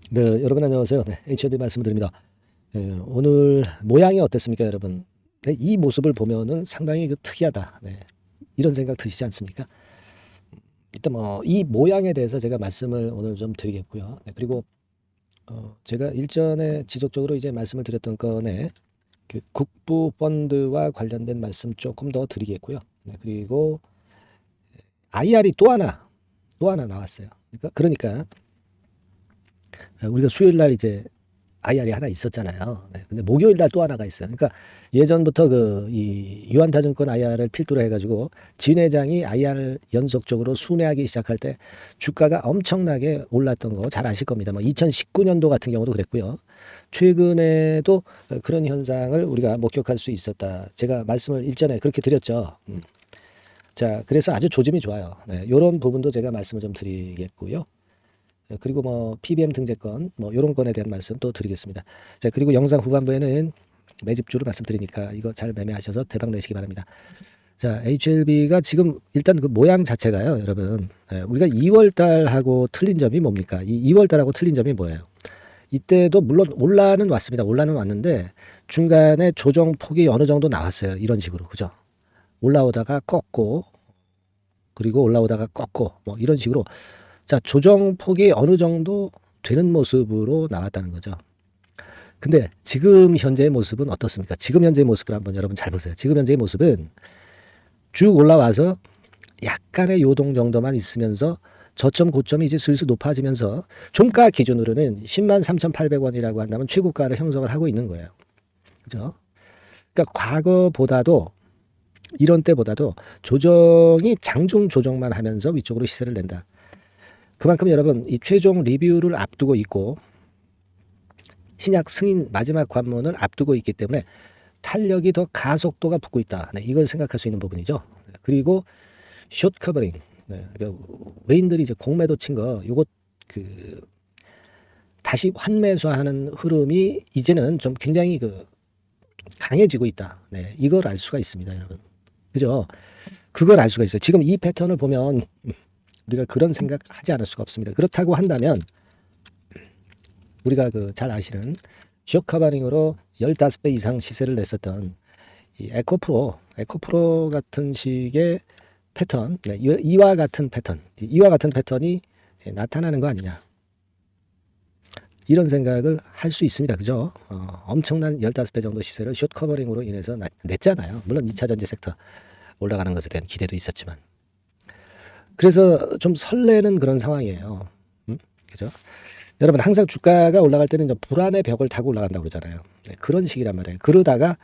네, 여러분 안녕하세요. 네, HLB 말씀드립니다. 오늘 모양이 어땠습니까, 여러분? 네, 이 모습을 보면은 상당히 특이하다. 네, 이런 생각 드시지 않습니까? 일단 뭐 이 모양에 대해서 제가 말씀을 오늘 좀 드리겠고요. 네, 그리고 제가 일전에 지속적으로 이제 말씀을 드렸던 건에 그 국부 펀드와 관련된 말씀 조금 더 드리겠고요. 네, 그리고 IR이 또 하나 나왔어요. 그러니까 우리가 수요일 날 이제 IR이 하나 있었잖아요. 네. 근데 목요일 날 또 하나가 있어요. 그러니까 예전부터 이 유한타증권 IR을 필두로 해가지고 진 회장이 IR을 연속적으로 순회하기 시작할 때 주가가 엄청나게 올랐던 거 잘 아실 겁니다. 뭐 2019년도 같은 경우도 그랬고요. 최근에도 그런 현상을 우리가 목격할 수 있었다. 제가 말씀을 일전에 그렇게 드렸죠. 자, 그래서 아주 조짐이 좋아요. 네, 이런 부분도 제가 말씀을 좀 드리겠고요. 그리고 뭐 PBM 등재권 뭐 이런 건에 대한 말씀 또 드리겠습니다. 자, 그리고 영상 후반부에는 매집주를 말씀드리니까 이거 잘 매매하셔서 대박 내시기 바랍니다. 자, HLB가 지금 일단 그 모양 자체가요, 여러분. 우리가 2월 달하고 틀린 점이 뭡니까? 이 2월 달하고 틀린 점이 뭐예요? 이때도 물론 올라는 왔습니다. 올라는 왔는데 중간에 조정 폭이 어느 정도 나왔어요. 이런 식으로. 그죠? 올라오다가 꺾고 그리고 올라오다가 꺾고 뭐 이런 식으로 자, 조정폭이 어느 정도 되는 모습으로 나왔다는 거죠. 근데 지금 현재의 모습은 어떻습니까? 지금 현재의 모습을 한번 여러분 잘 보세요. 지금 현재의 모습은 쭉 올라와서 약간의 요동 정도만 있으면서 저점 고점이 이제 슬슬 높아지면서 종가 기준으로는 10만 3,800원이라고 한다면 최고가를 형성을 하고 있는 거예요. 그죠? 그러니까 과거보다도 이런 때보다도 조정이 장중 조정만 하면서 위쪽으로 시세를 낸다. 그만큼 여러분 이 최종 리뷰를 앞두고 있고 신약 승인 마지막 관문을 앞두고 있기 때문에 탄력이 더 가속도가 붙고 있다. 네, 이걸 생각할 수 있는 부분이죠. 그리고 숏 커버링. 네, 그러니까 외인들이 이제 공매도 친 거 요거 그 다시 환매수하는 흐름이 이제는 좀 굉장히 강해지고 있다. 네, 이걸 알 수가 있습니다, 여러분. 그죠? 그걸 알 수가 있어요. 지금 이 패턴을 보면 우리가 그런 생각하지 않을 수가 없습니다. 그렇다고 한다면 우리가 잘 아시는 쇼커버링으로 15배 이상 시세를 냈었던 이 에코프로 같은 식의 패턴, 네, 이와 같은 패턴이 나타나는 거 아니냐. 이런 생각을 할 수 있습니다. 그죠? 엄청난 15배 정도 시세를 숏커버링으로 인해서 냈잖아요. 물론 2차 전지 섹터 올라가는 것에 대한 기대도 있었지만. 그래서 좀 설레는 그런 상황이에요. 그죠? 여러분 항상 주가가 올라갈 때는 불안의 벽을 타고 올라간다고 그러잖아요. 네, 그런 식이란 말이에요. 그러다가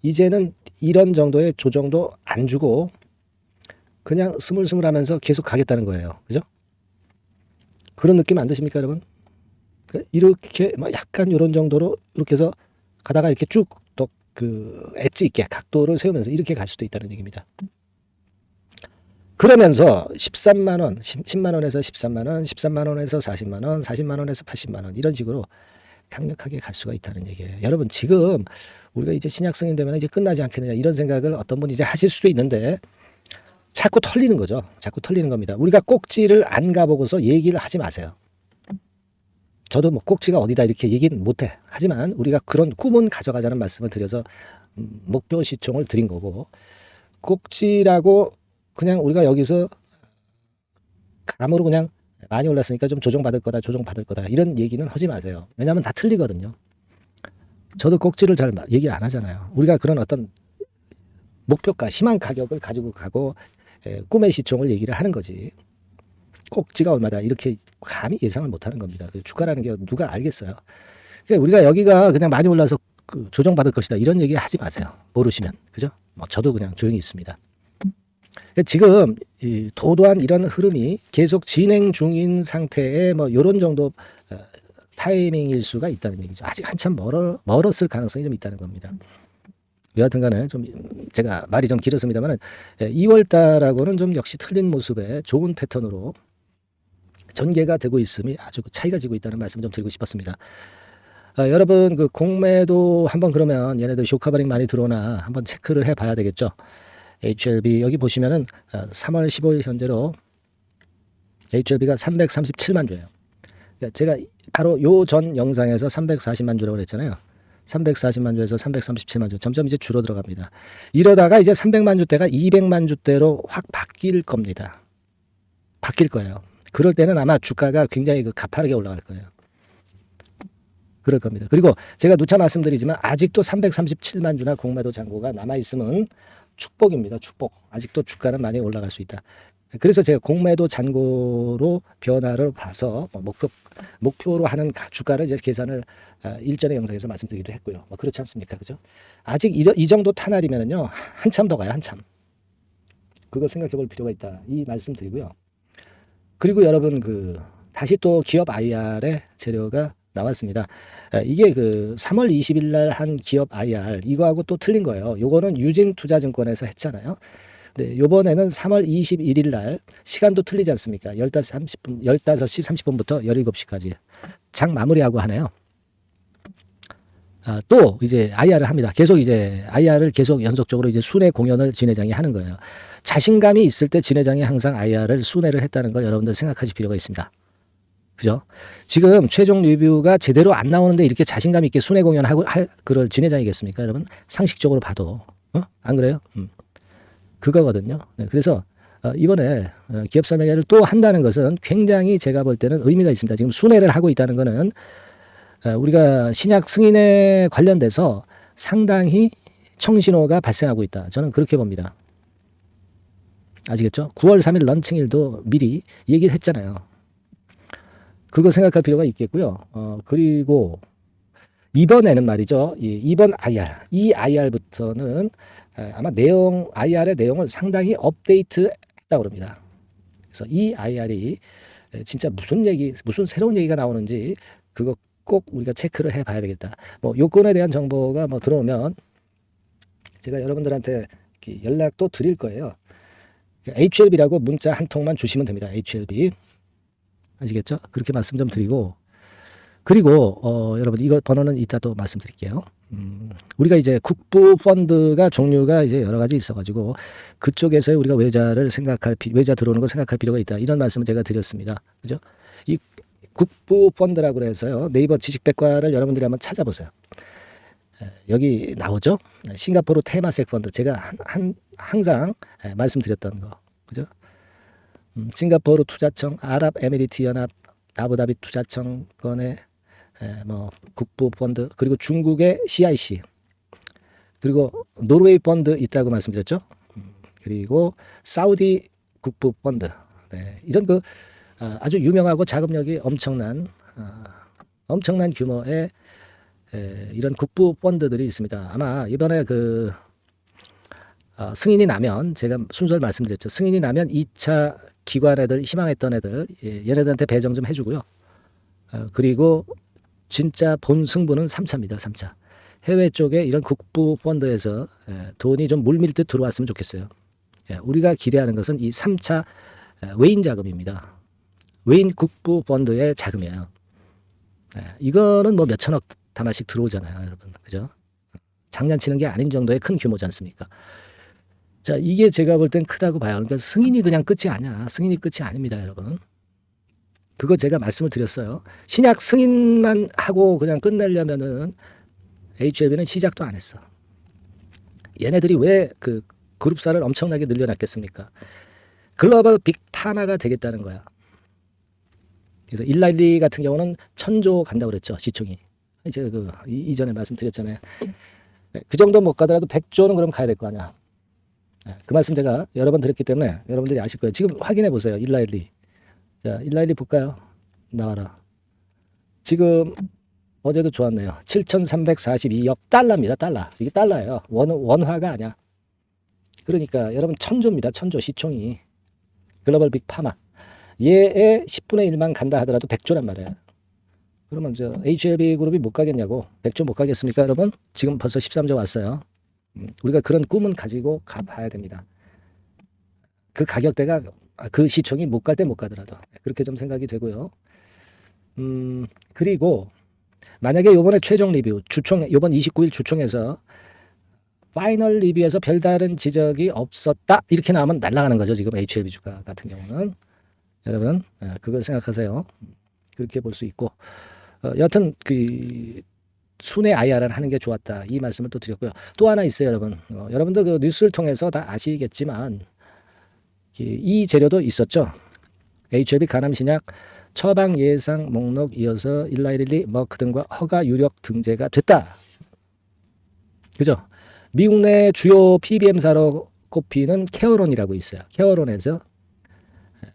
이제는 이런 정도의 조정도 안 주고 그냥 스물스물하면서 계속 가겠다는 거예요. 그죠? 그런 느낌 안 드십니까, 여러분? 이렇게 약간 이런 정도로 이렇게 해서 가다가 이렇게 쭉 또 엣지 있게 각도를 세우면서 이렇게 갈 수도 있다는 얘기입니다. 그러면서 13만 원, 10만 원에서 13만 원, 13만 원에서 40만 원, 40만 원에서 80만 원 이런 식으로 강력하게 갈 수가 있다는 얘기예요. 여러분 지금 우리가 이제 신약 승인되면 이제 끝나지 않겠느냐 이런 생각을 어떤 분이 이제 하실 수도 있는데 자꾸 털리는 거죠. 자꾸 털리는 겁니다. 우리가 꼭지를 안 가보고서 얘기를 하지 마세요. 저도 뭐 꼭지가 어디다 이렇게 얘기는 못해. 하지만 우리가 그런 꿈은 가져가자는 말씀을 드려서 목표 시총을 드린 거고 꼭지라고 그냥 우리가 여기서 감으로 그냥 많이 올랐으니까 좀 조정받을 거다 이런 얘기는 하지 마세요. 왜냐하면 다 틀리거든요. 저도 꼭지를 잘 얘기 안 하잖아요. 우리가 그런 어떤 목표가 희망 가격을 가지고 가고 꿈의 시총을 얘기를 하는 거지. 꼭지가 얼마다 이렇게 감히 예상을 못하는 겁니다. 주가라는 게 누가 알겠어요. 그러니까 우리가 여기가 그냥 많이 올라서 조정받을 것이다 이런 얘기 하지 마세요. 모르시면. 그죠? 저도 그냥 조용히 있습니다. 지금 이 도도한 이런 흐름이 계속 진행 중인 상태에 이런 정도 타이밍일 수가 있다는 얘기죠. 아직 한참 멀었을 가능성이 좀 있다는 겁니다. 여하튼간에 좀 제가 말이 좀 길었습니다만 2월 달하고는 좀 역시 틀린 모습의 좋은 패턴으로 전개가 되고 있음이 아주 차이가 지고 있다는 말씀 좀 드리고 싶었습니다. 여러분 공매도 한번 그러면 얘네들 쇼커버링 많이 들어오나 한번 체크를 해봐야 되겠죠. HLB 여기 보시면은 3월 15일 현재로 HLB가 337만 주예요. 제가 바로 요 전 영상에서 340만 주라고 그랬잖아요. 340만 주에서 337만 주 점점 이제 줄어 들어갑니다. 이러다가 이제 300만 주대가 200만 주대로 확 바뀔 겁니다. 바뀔 거예요. 그럴 때는 아마 주가가 굉장히 가파르게 올라갈 거예요. 그럴 겁니다. 그리고 제가 누차 말씀드리지만 아직도 337만 주나 공매도 잔고가 남아있으면 축복입니다. 축복. 아직도 주가는 많이 올라갈 수 있다. 그래서 제가 공매도 잔고로 변화를 봐서 목표로 하는 주가를 이제 계산을 일전의 영상에서 말씀드리기도 했고요. 그렇지 않습니까? 그죠? 아직 이 정도 탄알이면은요, 한참 더 가요, 한참. 그거 생각해 볼 필요가 있다. 이 말씀 드리고요. 그리고 여러분, 다시 또 기업 IR의 재료가 나왔습니다. 이게 3월 20일 날 한 기업 IR, 이거하고 또 틀린 거예요. 요거는 유진투자증권에서 했잖아요. 네, 요번에는 3월 21일 날 시간도 틀리지 않습니까? 15시 30분부터 17시까지 장 마무리하고 하네요. 또 이제 IR을 합니다. 계속 이제 IR을 계속 연속적으로 이제 순회 공연을 진 회장이 하는 거예요. 자신감이 있을 때 진 회장이 항상 IR을 순회를 했다는 걸 여러분들 생각하실 필요가 있습니다. 그죠? 지금 최종 리뷰가 제대로 안 나오는데 이렇게 자신감 있게 순회 공연하고 그럴 진 회장이겠습니까? 여러분 상식적으로 봐도 안 그래요? 그거거든요. 네, 그래서 이번에 기업 설명회를 또 한다는 것은 굉장히 제가 볼 때는 의미가 있습니다. 지금 순회를 하고 있다는 것은 우리가 신약 승인에 관련돼서 상당히 청신호가 발생하고 있다. 저는 그렇게 봅니다. 아시겠죠? 9월 3일 런칭일도 미리 얘기를 했잖아요. 그거 생각할 필요가 있겠고요. 그리고 이번에는 말이죠. 이번 IR, 이 IR부터는 아마 IR의 내용을 상당히 업데이트했다고 합니다. 그래서 이 IR이 진짜 무슨 새로운 얘기가 나오는지 그거 꼭 우리가 체크를 해 봐야 되겠다. 요건에 대한 정보가 들어오면 제가 여러분들한테 연락도 드릴 거예요. HLB라고 문자 한 통만 주시면 됩니다. HLB. 아시겠죠? 그렇게 말씀 좀 드리고, 그리고 여러분 이거 번호는 이따 또 말씀드릴게요. 우리가 이제 국부 펀드가 종류가 이제 여러 가지 있어가지고 그쪽에서 우리가 외자 들어오는 거 생각할 필요가 있다. 이런 말씀을 제가 드렸습니다. 그죠? 이 국부 펀드라고 해서요. 네이버 지식백과를 여러분들이 한번 찾아보세요. 여기 나오죠? 싱가포르 테마색 펀드. 제가 항상 말씀드렸던 거. 그죠? 싱가포르 투자청, 아랍에미리트 연합, 아부다비 투자청권의 국부 펀드, 그리고 중국의 CIC, 그리고 노르웨이 펀드 있다고 말씀드렸죠. 그리고 사우디 국부 펀드. 네, 이런 아주 유명하고 자금력이 엄청난 규모의 이런 국부 펀드들이 있습니다. 아마 이번에 승인이 나면 제가 순서를 말씀드렸죠. 승인이 나면 2차 기관 애들 희망했던 애들 얘네들한테 배정 좀 해주고요. 그리고 진짜 본 승부는 3차입니다. 3차. 해외 쪽에 이런 국부 펀드에서 돈이 좀 물밀듯 들어왔으면 좋겠어요. 우리가 기대하는 것은 이 3차 외인 자금입니다. 외인 국부 펀드의 자금이에요. 이거는 몇천억 다마씩 들어오잖아요, 여러분. 그죠? 장난치는 게 아닌 정도의 큰 규모지 않습니까? 자, 이게 제가 볼 땐 크다고 봐요. 그러니까 승인이 그냥 끝이 아니야. 승인이 끝이 아닙니다, 여러분. 그거 제가 말씀을 드렸어요. 신약 승인만 하고 그냥 끝내려면은 HLB는 시작도 안 했어. 얘네들이 왜 그룹사를 엄청나게 늘려놨겠습니까? 글로벌 빅파마가 되겠다는 거야. 그래서 일라일리 같은 경우는 1000조 간다고 그랬죠, 시총이. 제가 이전에 말씀드렸잖아요. 그 정도 못 가더라도 100조는 그럼 가야 될 거 아니야. 그 말씀 제가 여러 번 드렸기 때문에 여러분들이 아실 거예요. 지금 확인해 보세요. 일라일리. 자, 일라일리 볼까요? 나와라. 지금 어제도 좋았네요. 7,342억 달러입니다. 달러. 이게 달러예요. 원화가 아니야. 그러니까 여러분 1000조입니다. 1000조 시총이. 글로벌 빅파마. 얘의 10분의 1만 간다 하더라도 100조란 말이에요. 그러면 HLB 그룹이 못 가겠냐고. 100조 못 가겠습니까, 여러분? 지금 벌써 13조 왔어요. 우리가 그런 꿈은 가지고 가봐야 됩니다. 그 가격대가 그 시총이 못 갈 때 못 가더라도 그렇게 좀 생각이 되고요. 그리고 만약에 요번에 최종 리뷰 요번 29일 주총에서 파이널 리뷰에서 별다른 지적이 없었다 이렇게 나오면 날아가는 거죠. 지금 HLB 주가 같은 경우는 여러분 그걸 생각하세요. 그렇게 볼 수 있고 여하튼 그 순회 IR을 하는 게 좋았다 이 말씀을 또 드렸고요. 또 하나 있어요, 여러분. 여러분도 그 뉴스를 통해서 다 아시겠지만 이 재료도 있었죠. HLB 간암 신약 처방 예상 목록 이어서 일라이릴리 머크 등과 허가 유력 등재가 됐다. 그죠? 미국 내 주요 PBM사로 꼽히는 케어론이라고 있어요. 케어론에서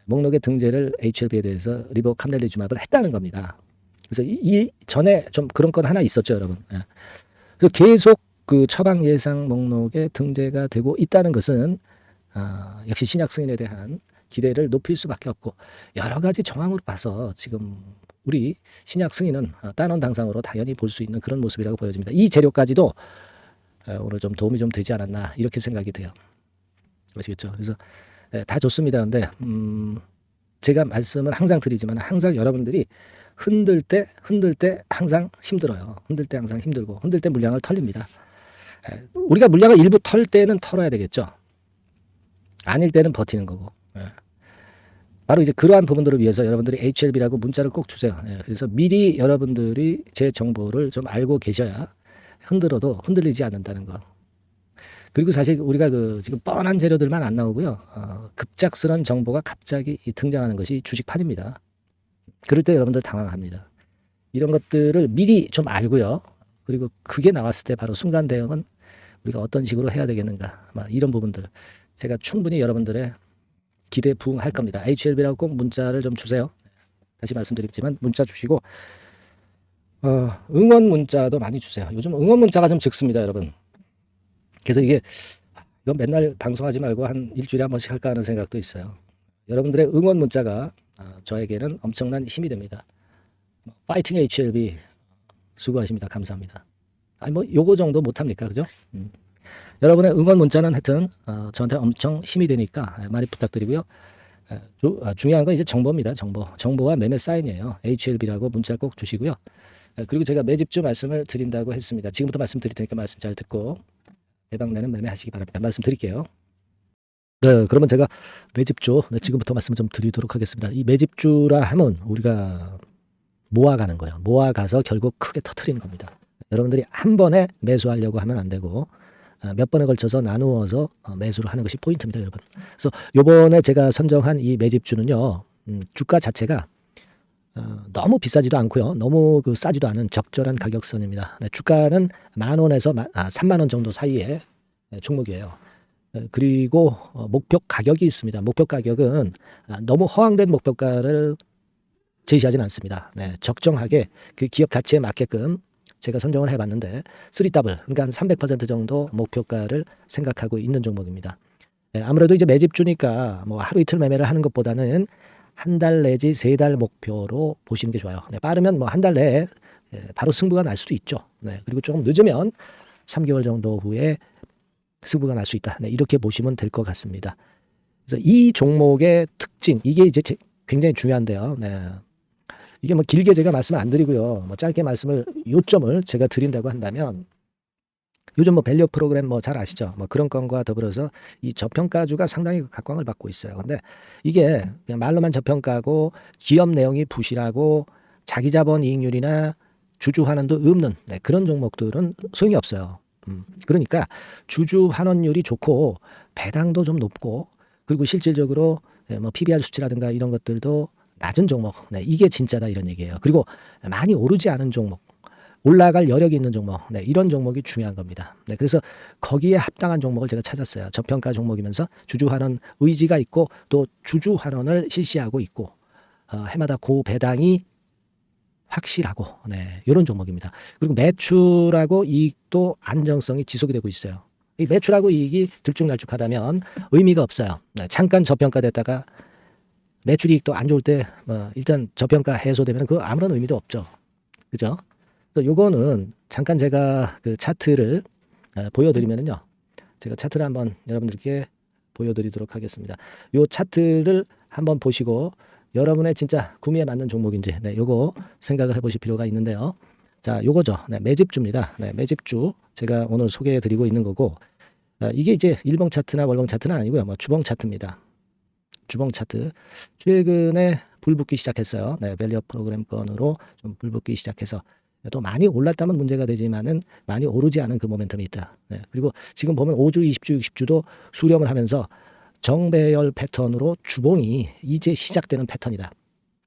목록의 등재를 HLB에 대해서 리보캄넬리주맙을 했다는 겁니다. 그래서 이 전에 좀 그런 건 하나 있었죠, 여러분. 그래서 계속 그 처방 예상 목록에 등재가 되고 있다는 것은 역시 신약 승인에 대한 기대를 높일 수밖에 없고 여러 가지 정황으로 봐서 지금 우리 신약 승인은 단원 당상으로 당연히 볼 수 있는 그런 모습이라고 보여집니다. 이 재료까지도 오늘 좀 도움이 좀 되지 않았나 이렇게 생각이 돼요. 아시겠죠? 그래서 다 좋습니다. 근데 제가 말씀을 항상 드리지만 항상 여러분들이 흔들 때 항상 힘들어요. 흔들 때 항상 힘들고 흔들 때 물량을 털립니다. 우리가 물량을 일부 털 때는 털어야 되겠죠. 아닐 때는 버티는 거고. 바로 이제 그러한 부분들을 위해서 여러분들이 HLB라고 문자를 꼭 주세요. 그래서 미리 여러분들이 제 정보를 좀 알고 계셔야 흔들어도 흔들리지 않는다는 거. 그리고 사실 우리가 그 지금 뻔한 재료들만 안 나오고요. 급작스런 정보가 갑자기 등장하는 것이 주식판입니다. 그럴 때 여러분들 당황합니다. 이런 것들을 미리 좀 알고요. 그리고 그게 나왔을 때 바로 순간 대응은 우리가 어떤 식으로 해야 되겠는가. 이런 부분들 제가 충분히 여러분들의 기대에 부응할 겁니다. HLB라고 꼭 문자를 좀 주세요. 다시 말씀드리지만 문자 주시고 응원 문자도 많이 주세요. 요즘 응원 문자가 좀 적습니다, 여러분. 그래서 이건 맨날 방송하지 말고 한 일주일에 한 번씩 할까 하는 생각도 있어요. 여러분들의 응원 문자가 저에게는 엄청난 힘이 됩니다. 파이팅 HLB 수고하십니다. 감사합니다. 요거 정도 못합니까? 그죠? 여러분의 응원 문자는 하여튼 저한테 엄청 힘이 되니까 많이 부탁드리고요. 중요한 건 이제 정보입니다. 정보와 매매 사인이에요. HLB라고 문자 꼭 주시고요. 그리고 제가 매집주 말씀을 드린다고 했습니다. 지금부터 말씀드릴 테니까 말씀 잘 듣고 대박내는 매매하시기 바랍니다. 말씀드릴게요. 네, 그러면 제가 매집주 지금부터 말씀 좀 드리도록 하겠습니다. 이 매집주라 하면 우리가 모아가는 거예요. 모아가서 결국 크게 터트리는 겁니다. 여러분들이 한 번에 매수하려고 하면 안 되고 몇 번에 걸쳐서 나누어서 매수를 하는 것이 포인트입니다, 여러분. 그래서 요번에 제가 선정한 이 매집주는요, 주가 자체가 너무 비싸지도 않고요, 너무 싸지도 않은 적절한 가격선입니다. 주가는 10,000원에서 30,000원 정도 사이의 종목이에요. 그리고 목표 가격이 있습니다. 목표 가격은 너무 허황된 목표가를 제시하지는 않습니다. 적정하게 그 기업 가치에 맞게끔 제가 선정을 해봤는데 3더블, 그러니까 한 300% 정도 목표가를 생각하고 있는 종목입니다. 아무래도 이제 매집주니까 뭐 하루 이틀 매매를 하는 것보다는 한 달 내지 3달 목표로 보시는 게 좋아요. 빠르면 뭐 한 달 내에 바로 승부가 날 수도 있죠. 그리고 조금 늦으면 3개월 정도 후에 승부가 날 수 있다. 이렇게 보시면 될 것 같습니다. 그래서 이 종목의 특징, 이게 이제 굉장히 중요한데요. 이게 뭐 길게 제가 말씀 안 드리고요. 뭐 짧게 요점을 제가 드린다고 한다면 요즘 뭐 밸류 프로그램 뭐 잘 아시죠? 뭐 그런 건과 더불어서 이 저평가주가 상당히 각광을 받고 있어요. 근데 이게 그냥 말로만 저평가고 기업 내용이 부실하고 자기 자본 이익률이나 주주 환원도 없는 그런 종목들은 소용이 없어요. 그러니까 주주 환원율이 좋고 배당도 좀 높고 그리고 실질적으로 뭐 PBR 수치라든가 이런 것들도 낮은 종목, 이게 진짜다 이런 얘기예요. 그리고 많이 오르지 않은 종목, 올라갈 여력이 있는 종목, 이런 종목이 중요한 겁니다. 그래서 거기에 합당한 종목을 제가 찾았어요. 저평가 종목이면서 주주 환원 의지가 있고 또 주주 환원을 실시하고 있고 해마다 고배당이 확실하고 이런 종목입니다. 그리고 매출하고 이익도 안정성이 지속이 되고 있어요. 이 매출하고 이익이 들쭉날쭉하다면 의미가 없어요. 잠깐 저평가됐다가 매출 이익도 안 좋을 때 일단 저평가 해소되면 그 아무런 의미도 없죠. 그죠? 요거는 잠깐 제가 그 차트를 보여드리면요. 제가 차트를 한번 여러분들께 보여드리도록 하겠습니다. 요 차트를 한번 보시고 여러분의 진짜 구미에 맞는 종목인지 요거 생각을 해보실 필요가 있는데요. 자, 요거죠. 매집주입니다. 매집주 제가 오늘 소개해드리고 있는 거고 이게 이제 일봉 차트나 월봉 차트는 아니고요. 뭐 주봉 차트입니다. 주봉 차트 최근에 불붙기 시작했어요. 네, 밸류업 프로그램 건으로 좀 불붙기 시작해서 또 많이 올랐다면 문제가 되지만은 많이 오르지 않은 그 모멘텀이 있다. 네, 그리고 지금 보면 5주, 20주, 60주도 수렴을 하면서 정배열 패턴으로 주봉이 이제 시작되는 패턴이다.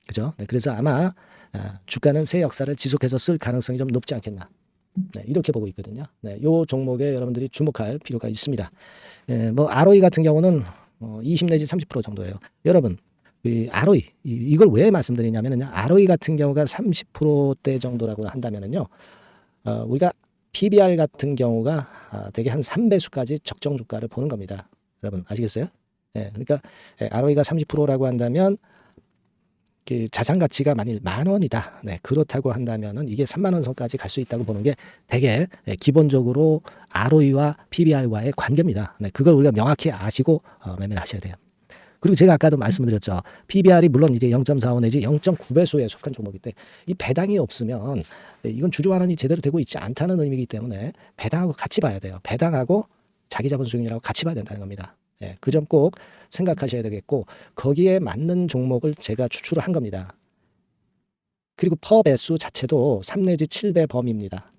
그죠? 네, 그래서 아마 주가는 새 역사를 지속해서 쓸 가능성이 좀 높지 않겠나. 네, 이렇게 보고 있거든요. 네, 요 종목에 여러분들이 주목할 필요가 있습니다. 뭐 ROE 같은 경우는 20 내지 30% 정도예요. 여러분, 이 ROE 이걸 왜 말씀드리냐면요. ROE 같은 경우가 30%대 정도라고 한다면은요. 우리가 PBR 같은 경우가 대개 한 3배수까지 적정 주가를 보는 겁니다. 여러분 아시겠어요? 예, 그러니까 ROE가 30%라고 한다면 그 자산 가치가 만일 10,000원이다. 네, 그렇다고 한다면은 이게 30,000원 선까지 갈 수 있다고 보는 게 되게 기본적으로 ROE와 PBR과의 관계입니다. 네, 그걸 우리가 명확히 아시고 매매를 하셔야 돼요. 그리고 제가 아까도 말씀드렸죠. PBR이 물론 이제 0.45 내지 0.9배수에 속한 종목일 때 이 배당이 없으면 이건 주주환원이 제대로 되고 있지 않다는 의미이기 때문에 배당하고 같이 봐야 돼요. 배당하고 자기 자본 수익률하고 같이 봐야 된다는 겁니다. 예, 그 점 꼭 생각하셔야 되겠고 거기에 맞는 종목을 제가 추출을 한 겁니다. 그리고 퍼 배수 자체도 3 내지 7배 범위입니다.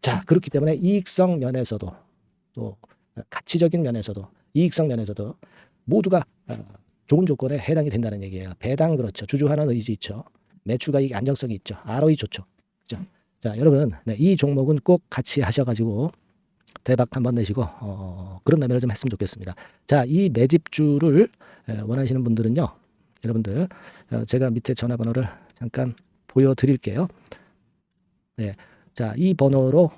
자, 그렇기 때문에 이익성 면에서도 또 가치적인 면에서도 이익성 면에서도 모두가 좋은 조건에 해당이 된다는 얘기예요. 배당 그렇죠. 주주환원 의지 있죠. 매출가익 안정성이 있죠. ROE 좋죠. 그렇죠? 자, 여러분 이 종목은 꼭 같이 하셔가지고 대박 한번 내시고 그런 매매를 좀 했으면 좋겠습니다. 자, 이 매집주를 원하시는 분들은요. 여러분들 제가 밑에 전화번호를 잠깐 보여드릴게요. 네, 자, 이 번호로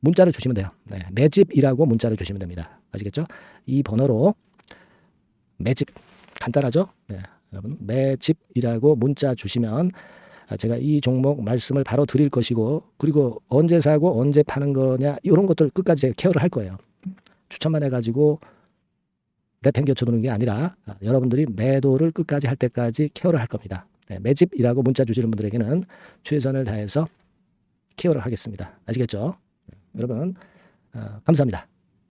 문자를 주시면 돼요. 네, 매집이라고 문자를 주시면 됩니다. 아시겠죠? 이 번호로 매집 간단하죠? 네, 여러분 매집이라고 문자 주시면 제가 이 종목 말씀을 바로 드릴 것이고 그리고 언제 사고 언제 파는 거냐 이런 것들 끝까지 제가 케어를 할 거예요. 추천만 해가지고 내팽겨쳐두는 게 아니라 여러분들이 매도를 끝까지 할 때까지 케어를 할 겁니다. 네, 매집이라고 문자 주시는 분들에게는 최선을 다해서 케어를 하겠습니다. 아시겠죠? 여러분 감사합니다.